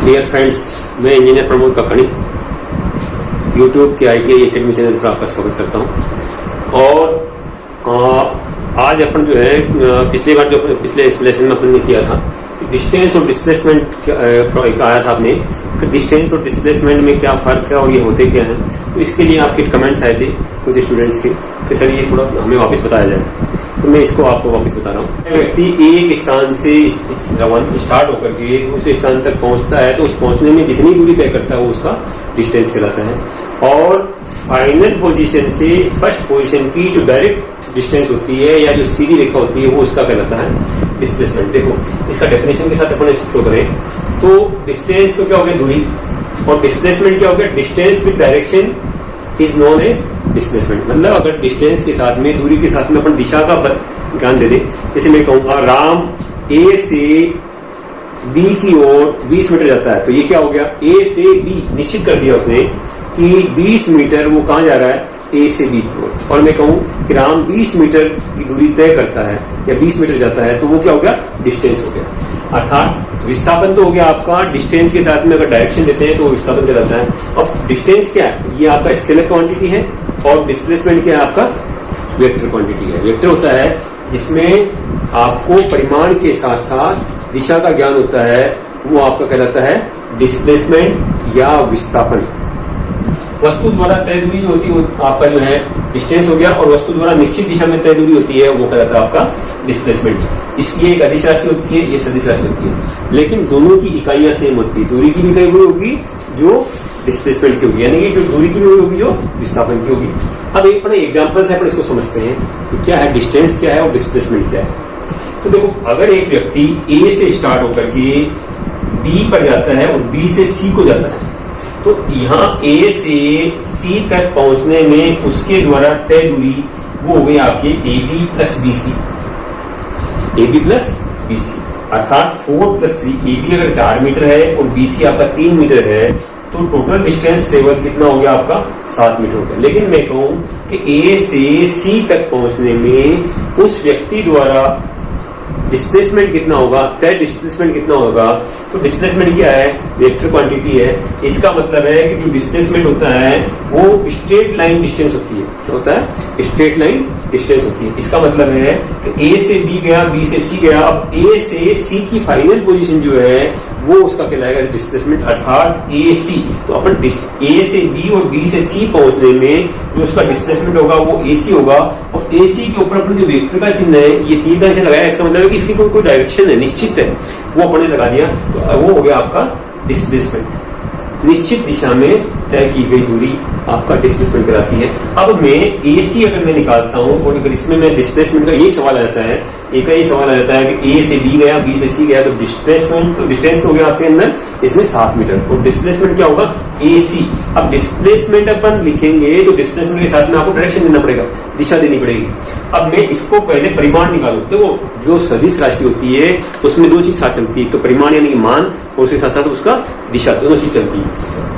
Dear friends, मैं engineer Pramod ककड़ी YouTube के ITI एकेडमी चैनल पर आपका स्वागत करता हूं। और आज अपन जो है पिछली बार जो पिछले इस लेसन में अपन ने किया था डिस्टेंस और डिस्प्लेसमेंट आया था आपने डिस्टेंस और डिस्प्लेसमेंट में क्या फर्क है और ये होते क्या है। तो इसके लिए आपके कमेंट्स आए थे कुछ स्टूडेंट्स के, तो चलिए ये थोड़ा हमें वापस बताया जाए। तो मैं इसको आपको वापस बता रहा हूँ। व्यक्ति एक स्थान से स्टार्ट होकर के उस स्थान तक पहुंचता है तो उस पहुंचने में जितनी दूरी तय करता है वो उसका डिस्टेंस कहलाता है। और फाइनल पोजीशन से फर्स्ट पोजीशन की जो डायरेक्ट डिस्टेंस होती है या जो सीधी रेखा होती है वो उसका कहलाता है डिस्प्लेसमेंट। देखो इसका डेफिनेशन के साथ अपन इसको करें तो डिस्टेंस तो क्या हो गया दूरी, और डिस्प्लेसमेंट क्या हो गया distance with direction is known as displacement. मतलब अगर डिस्टेंस के साथ में दूरी के साथ में अपन दिशा का ज्ञान दे दे, जैसे मैं कहूंगा राम ए से बी की ओर 20 मीटर जाता है, तो ये क्या हो गया ए से बी निश्चित कर दिया उसने कि 20 मीटर वो कहां जा रहा है ए से बी की ओर। और मैं कहूं कि राम 20 मीटर की दूरी तय करता है या 20 मीटर जाता है, तो वो क्या हो गया डिस्टेंस हो गया। अर्थात विस्थापन तो हो गया आपका डिस्टेंस के साथ में अगर डायरेक्शन देते हैं तो विस्थापन कहलाता है। अब डिस्टेंस क्या है, ये आपका स्केलर क्वांटिटी है, और डिस्प्लेसमेंट क्या है आपका वेक्टर क्वांटिटी है। वेक्टर होता है जिसमें आपको परिमाण के साथ साथ दिशा का ज्ञान होता है, वो आपका कहलाता है डिस्प्लेसमेंट या विस्थापन। वस्तु द्वारा तय दूरी जो होती है वो आपका जो है डिस्टेंस हो गया, और वस्तु द्वारा निश्चित दिशा में तय दूरी होती है वो कहलाता है आपका डिस्प्लेसमेंट। इसकी एक अदिश राशि होती है, ये सदिश राशि होती है, लेकिन दोनों की इकाइयां सेम होती है। दूरी की भी इकाई वही होगी जो डिस्प्लेसमेंट की होगी, यानी कि जो दूरी की भी होगी जो विस्थापन की होगी। अब एक अपने एग्जांपल से अपन इसको समझते हैं कि क्या है डिस्टेंस क्या है और डिस्प्लेसमेंट क्या है। तो देखो अगर एक व्यक्ति ए से स्टार्ट होकर के बी पर जाता है और बी से सी को जाता है, तो यहाँ ए से सी तक पहुंचने में उसके द्वारा तय दूरी वो हो गई आपके A B plus B C, A B plus B C, अर्थात 4 + 3। ए बी अगर 4 मीटर है और बी सी आपका 3 मीटर है, तो टोटल डिस्टेंस टेबल कितना हो गया आपका 7 मीटर हो गया। लेकिन मैं कहूं कि ए से सी तक पहुंचने में उस व्यक्ति द्वारा डिस्प्लेसमेंट कितना होगा, तय डिस्प्लेसमेंट कितना होगा। तो डिस्प्लेसमेंट क्या है वेक्टर क्वांटिटी है। इसका मतलब है कि जो डिस्प्लेसमेंट होता है वो स्ट्रेट लाइन डिस्टेंस होती है। क्या होता है स्ट्रेट लाइन डिस्टेंस होती है। इसका मतलब है कि ए से बी गया, बी से सी गया, अब ए से सी की फाइनल पोजीशन जो है वो उसका कहलाएगा डिस्प्लेसमेंट, अर्थात ए सी। तो अपन ए से बी और बी से सी पहुंचने में जो उसका डिस्प्लेसमेंट होगा वो ए सी होगा, और ए सी के ऊपर अपन जो वेक्टर का चिन्ह है ये तीर का चिन्ह लगाया, इसका मतलब है कि इसकी कोई डायरेक्शन है निश्चित है, वो अपन ने लगा दिया, तो वो हो गया आपका डिस्प्लेसमेंट। निश्चित दिशा में तय की गई दूरी आपका डिस्प्लेसमेंट कराती है। अब मैं ए सी अगर मैं निकालता हूं और अगर इसमें मैं डिस्प्लेसमेंट का यही सवाल आ जाता है, एक ही सवाल आ जाता है कि ए से बी गया, बी से सी गया, तो डिस्प्लेसमेंट तो डिस्टेंस हो गया आपके अंदर इसमें 7 मीटर, और डिस्प्लेसमेंट क्या होगा ए सी। अब डिस्प्लेसमेंट अपन लिखेंगे तो डिस्प्लेसमेंट के साथ में आपको डायरेक्शन देना पड़ेगा, दिशा देनी पड़ेगी। अब मैं इसको पहले परिमाण निकालू, देखो जो सदिश राशि होती है उसमें 2 चीज साथ चलती है, तो परिमाण यानी कि मान, और उसके साथ साथ उसका दिशा, दोनों चीज चलती है।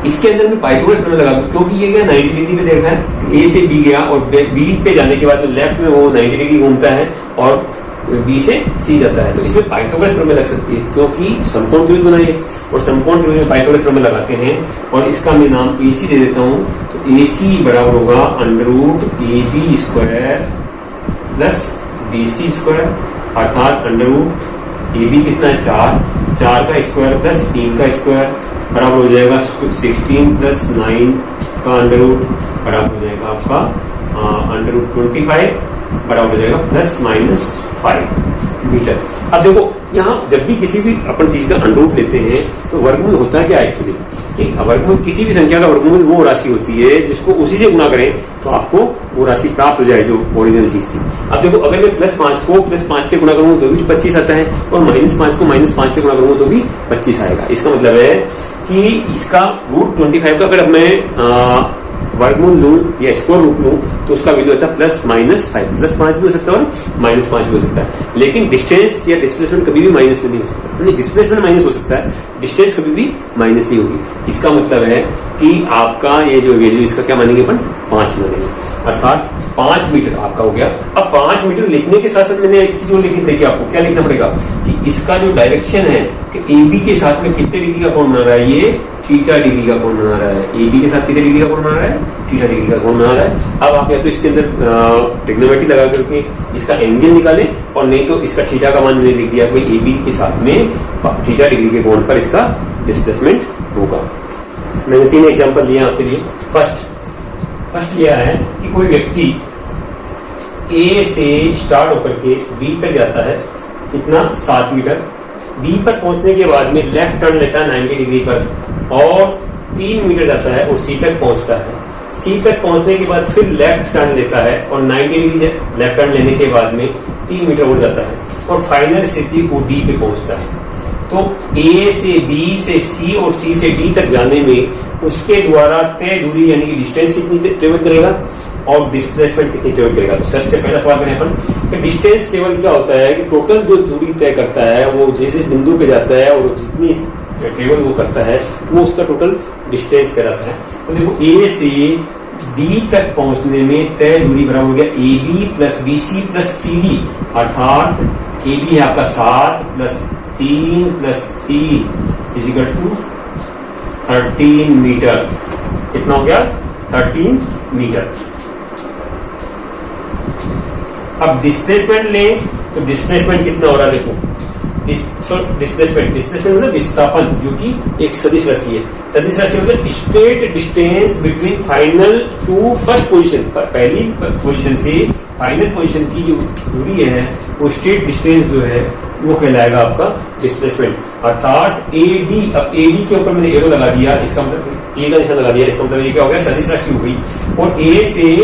इसके अंदर मैं पाइथागोरस प्रमेय लगा दूं, क्योंकि ये क्या 90 डिग्री पे देखा है, ए से बी गया और बी पे जाने के बाद तो लेफ्ट में वो 90 डिग्री घूमता है और बी से सी जाता है, तो इसमें पाइथागोरस प्रमेय लग सकती है, क्योंकि समकोण त्रिभुज बनाइए और समकोण त्रिभुज में पाइथागोरस प्रमेय लगाते हैं। और इसका मैं नाम ए सी दे देता हूं, तो ए सी बराबर होगा √AB² प्लस BC², अर्थात √AB कितना है 4 का स्क्वायर प्लस 3 का स्क्वायर बराबर हो जाएगा 16 + 9 का अंडर बराबर हो जाएगा आपका √25 बराबर हो जाएगा ±5 मीटर। अब देखो यहाँ जब भी किसी भी अपन चीज का अंडर लेते हैं तो वर्गमूल होता है क्या एक्चुअली, वर्गमूल किसी भी संख्या का वर्गमूल वो राशि होती है जिसको उसी से गुणा करें तो आपको वो राशि प्राप्त हो जाए जो ओरिजिनल चीज थी। अब देखो अगर मैं +5 को +5 से गुणा करूँ तो भी 25 आता है, और -5 को -5 से गुणा करूँ तो भी 25 आएगा। इसका मतलब है कि इसका √25 का अगर मैं वर्गमूल लूं या स्क्वायर रूट लूं तो उसका वैल्यू होता है +-5, +5 भी हो सकता है और -5 भी हो सकता है। लेकिन डिस्टेंस या डिस्प्लेसमेंट कभी भी माइनस में नहीं हो सकता, डिस्प्लेसमेंट माइनस हो सकता है, डिस्टेंस कभी भी माइनस नहीं होगी। इसका मतलब है कि आपका ये जो वैल्यू इसका क्या मानेंगे अपन 5 मानेंगे, अर्थात 5 मीटर आपका हो गया। अब 5 मीटर लिखने के साथ साथ मैंने एक चीज और लिखी, देखिए आपको क्या लिखना पड़ेगा कि इसका जो डायरेक्शन है कि AB के साथ में कितने डिग्री का कोण बना रहा है, ये थीटा डिग्री का कोण बना रहा है। AB के साथ कितने डिग्री का कोण बना रहा है, थीटा डिग्री का कोण बना रहा है। अब आप या तो इसके अंदर ट्रिग्नोमेट्री लगा करके इसका एंगल निकालें, और नहीं तो इसका थीटा का मान मैंने लिख दिया कि AB के साथ में थीटा डिग्री के कोण पर इसका डिस्प्लेसमेंट होगा। मैंने 3 एग्जांपल दिए आपके लिए। फर्स्ट यह है कि कोई व्यक्ति A से स्टार्ट होकर के B तक जाता है, कितना 7 मीटर। B पर पहुंचने के बाद में लेफ्ट टर्न लेता है 90 डिग्री पर और 3 मीटर जाता है और C तक पहुंचता है। C तक पहुंचने के बाद फिर लेफ्ट टर्न लेता है और 90 डिग्री लेफ्ट टर्न लेने के बाद में 3 मीटर और जाता है और फाइनल स्थिति वो D पे पहुंचता है। तो A से B से C और C से D तक जाने में उसके द्वारा तय दूरी यानी कि डिस्टेंस कितनी ट्रेवल करेगा और डिस्प्लेसमेंट कितनी ट्रेवल करेगा। तो सबसे पहला सवाल करें अपन कि डिस्टेंस ट्रेवल क्या होता है कि टोटल जो दूरी तय करता है वो जिस बिंदु पे जाता है और जितनी ट्रेवल वो करता है वो उसका टोटल डिस्टेंस कहलाता है। तो देखो A से D तक पहुंचने में तय दूरी बराबर हो गया AB plus BC plus CD, अर्थात AB है आपका 7 plus 3 plus 3 is equal to 13 metre. कितना हो गया, 13 मीटर। अब डिस्प्लेसमेंट लें तो डिस्प्लेसमेंट कितना हो रहा है, देखो डिस्प्लेसमेंट मतलब विस्थापन, जो कि एक सदिश राशि है। सदिश राशि मतलब straight distance between final to first position, पहली पोजीशन से फाइनल पोजीशन की जो दूरी है वो स्ट्रेट डिस्टेंस जो है वो कहलाएगा आपका डिस्प्लेसमेंट, अर्थात AD। अब AD के ऊपर मैंने एरो लगा दिया, इसका मतलब K का निशान लगा दिया, इसका मतलब ये क्या हो गया, सदिश राशि हो गई। और A से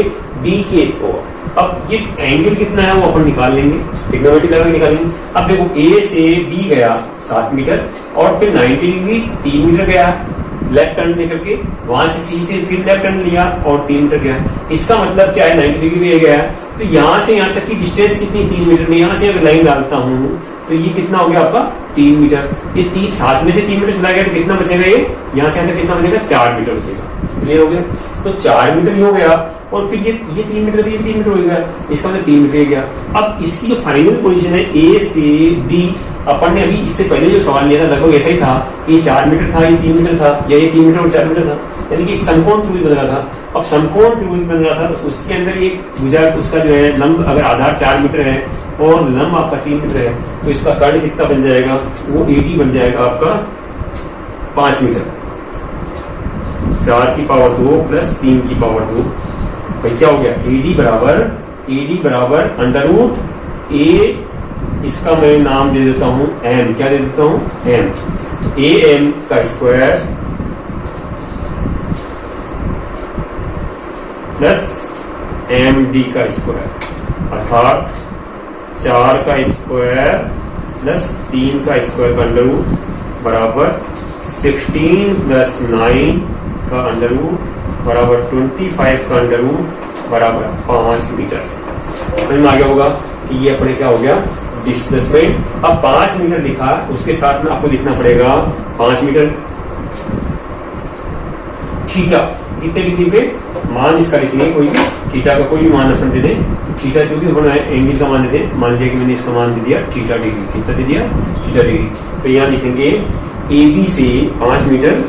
B के तो अब ये एंगल कितना है वो अपन निकाल लेंगे, ट्रिग्नोमेट्री लगा के निकालेंगे। अब देखो A से B गया 7 मीटर और फिर 90 डिग्री 3 मीटर गया लेफ्ट टर्न लेकर के, वहां से C से फिर लेफ्ट टर्न लिया और 3 मीटर गया। इसका मतलब क्या है, 90 डिग्री पे गया। तो यहाँ से यहाँ तक की डिस्टेंस कितनी, 3 मीटर। में यहाँ से अगर लाइन डालता हूँ तो ये कितना हो गया आपका 3 मीटर। ये 7 में से 3 मीटर चला गया तो कितना बचेगा, ये यहाँ से यहाँ तक कितना बचेगा, 4 मीटर बचेगा। क्लियर हो गया, तो 4 मीटर ही हो गया। और फिर ये 3 मीटर, ये 3 मीटर हो गया, इसका मतलब 3 मीटर हो गया। अब इसकी जो फाइनल पोजीशन है A से D, अपन ने अभी इससे पहले जो सवाल लिया था लगभग ऐसा ही था, ये 4 मीटर था, ये 3 मीटर था, या ये 3 मीटर और 4 मीटर था, यानी कि समकोण त्रिभुज बन रहा था। अब समकोण त्रिभुज बन रहा था तो उसके अंदर एक भुजा, उसका जो है लंब, अगर आधार 4 मीटर है और लंब आपका 3 मीटर है तो इसका कर्ण कितना बन जाएगा, वो AD बन जाएगा आपका 5 मीटर। 4 की पावर 2 प्लस 3 की पावर 2, भाई क्या हो गया, AD बराबर अंडर रूट A, इसका मैं नाम दे देता हूं M, क्या दे देता हूं M, तो AM का स्क्वायर प्लस MD का स्क्वायर, अर्थात 4 का स्क्वायर प्लस 3 का स्क्वायर का अंडर रूट बराबर 16 प्लस 9 का अंडर रूट बराबर 25 का अंडर रूट बराबर 5 मीटर। समझ में आ गया होगा कि ये अपने क्या हो गया, डिस्प्लेसमेंट। अब 5 मीटर लिखा, उसके साथ में आपको लिखना पड़ेगा 5 मीटर थीटा, कितने डिग्री पे मान इसका लिखेंगे, कोई भी थीटा का कोई भी मान अपन दे दें, थीटा जो भी अपना एंगल का मान दे दें। मान लिया कि मैंने इसका मान दे दिया थीटा डिग्री, कितना दे दिया, थीटा डिग्री। तो यहाँ लिखेंगे AB से 5 मीटर,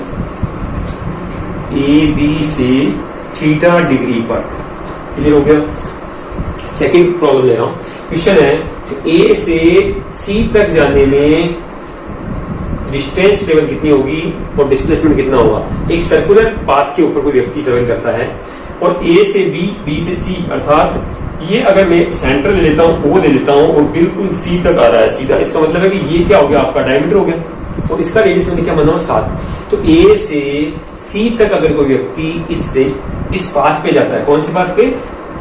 AB से थीटा डिग्री पर। क्लियर हो गया। सेकंड प्रॉब्लम ले रहा हूं, क्वेश्चन है A से C तक जाने में डिस्टेंस ट्रेवल कितनी होगी और डिस्प्लेसमेंट कितना होगा। एक सर्कुलर पाथ के ऊपर कोई व्यक्ति ट्रेवल करता है और A से B, B से C, अर्थात ये अगर मैं सेंटर ले लेता हूँ, O ले लेता हूँ और बिल्कुल C तक आ रहा है सीधा, इसका मतलब है कि ये क्या हो गया, आपका डायमीटर हो गया और इसका रेडियस मैंने क्या माना 7। तो A से C तक अगर कोई व्यक्ति इस पाथ पे जाता है, कौन से पाथ पे,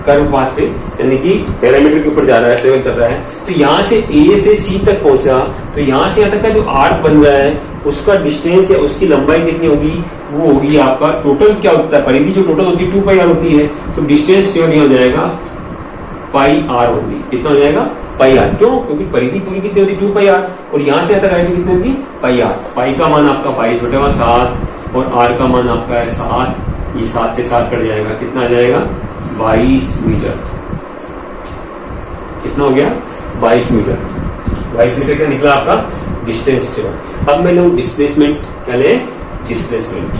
कर्व पाथ पे, यानी कि पैरामीटर के ऊपर जा रहा है, ट्रेवल कर रहा है, तो यहाँ से A से C तक पहुंचा, तो यहाँ से यहाँ तक का जो आर्क बन रहा है उसका डिस्टेंस या उसकी लंबाई कितनी होगी, वो होगी आपका टोटल क्या होता है, परिधि जो टोटल होती है 2πr होती है, तो डिस्टेंस ट्रेवल हो जाएगा πr होगी। कितना हो जाएगा, πr। क्यों, क्योंकि परिधि पूरी कितनी होती है 2πr और यहाँ से यहाँ तक आएगी कितनी होगी, πr। पाई का मान आपका 22/7 और r का मान आपका है 7, ये 7 से 7 कट जाएगा, कितना आ जाएगा 22 मीटर। कितना हो गया 22 मीटर। 22 मीटर क्या निकला आपका डिस्टेंस टेबल। अब मैं लूँ डिस्प्लेसमेंट, क्या ले डिस्प्लेसमेंट।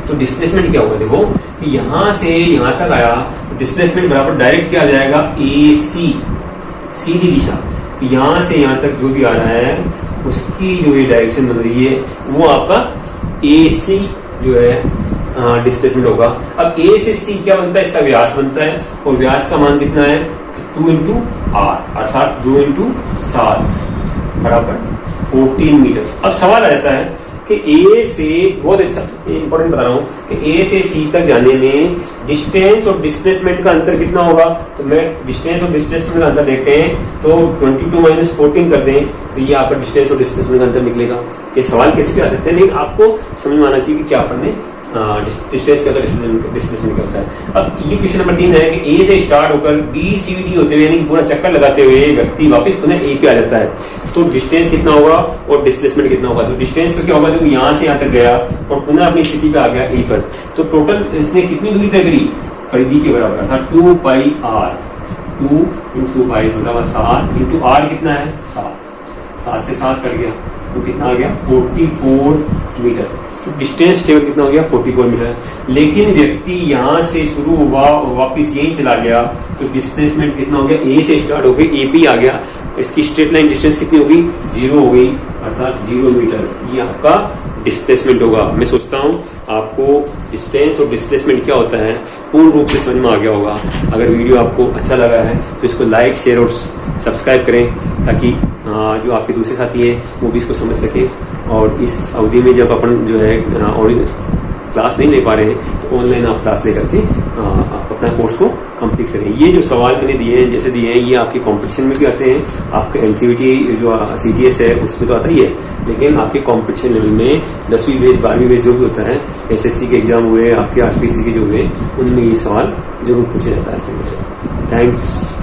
तो डिस्प्लेसमेंट क्या होगा, देखो कि यहां से यहां तक आया, डिस्प्लेसमेंट बराबर डायरेक्ट क्या आ जाएगा AC, सीधी दिशा। कि यहां से यहां तक जो भी आ रहा है उसकी जो ये डायरेक्शन बन रही है वो आपका AC जो है डिस्प्लेसमेंट होगा। अब A से C क्या बनता है, इसका व्यास बनता है, और व्यास का मान कितना है 2 इंटू R, अर्थात 2 इंटू 7 बराबर 14 मीटर। अब सवाल आ जाता है कि A से, बहुत अच्छा इंपॉर्टेंट बता रहा हूं, कि A से C तक जाने में डिस्टेंस और डिस्प्लेसमेंट का अंतर कितना होगा। तो मैं डिस्टेंस और डिस्प्लेसमेंट का अंतर देखते हैं, तो 22 माइनस 14 कर दें तो ये आपका डिस्टेंस और डिस्प्लेसमेंट का अंतर निकलेगा। ये सवाल कैसे भी आ सकते हैं, लेकिन आपको समझ में आना चाहिए कि क्या अपन ने डिस्टेंस क्या होता है, डिस्प्लेसमेंट क्या होता है। अब ये क्वेश्चन नंबर 3 है कि A से स्टार्ट होकर BCD होते हुए, यानी पूरा चक्कर लगाते हुए व्यक्ति वापस पुनः A पे आ जाता है, तो डिस्टेंस कितना होगा और डिस्प्लेसमेंट कितना होगा। तो डिस्टेंस तो क्या होगा, तो यहाँ से यहाँ तक गया और पुनः अपनी स्थिति पे आ गया A पर, तो टोटल इसने कितनी दूरी तय करी, परिधि के बराबर था 2 पाई R, 2 इंटू पाई बराबर 7 इंटू R कितना है 7 से 7 कट गया तो कितना आ गया 44 मीटर। तो डिस्टेंस टेबल कितना हो गया 44 मीटर। लेकिन व्यक्ति यहाँ से शुरू हुआ और वापस यहीं चला गया, तो डिस्प्लेसमेंट कितना हो गया, A से स्टार्ट हो गई AP आ गया, इसकी स्ट्रेट लाइन डिस्टेंस कितनी होगी 0 हो गई, अर्थात 0 मीटर। ये आपका डिस्प्लेसमेंट होगा। मैं सोचता हूँ आपको डिस्टेंस और डिस्प्लेसमेंट क्या होता है पूर्ण रूप से समझ में आ गया होगा। अगर वीडियो आपको अच्छा लगा है तो इसको लाइक, शेयर और सब्सक्राइब करें, ताकि जो आपके दूसरे साथी हैं वो भी इसको समझ सके। और इस अवधि में जब अपन जो है और क्लास नहीं ले पा रहे हैं तो ऑनलाइन आप क्लास ले करके आप अपना कोर्स को कंप्लीट करें। ये जो सवाल मैंने दिए हैं, जैसे दिए हैं, ये आपके कंपटीशन में भी आते हैं। आपके NCVT जो CTS है उसमें तो आता ही है, लेकिन आपके कंपटीशन लेवल में 10वीं बेस 12वीं बेस जो भी होता है, SSC के एग्जाम हुए, आपके RPC के जो हुए, उनमें ये सवाल जरूर पूछा जाता है। थैंक्स।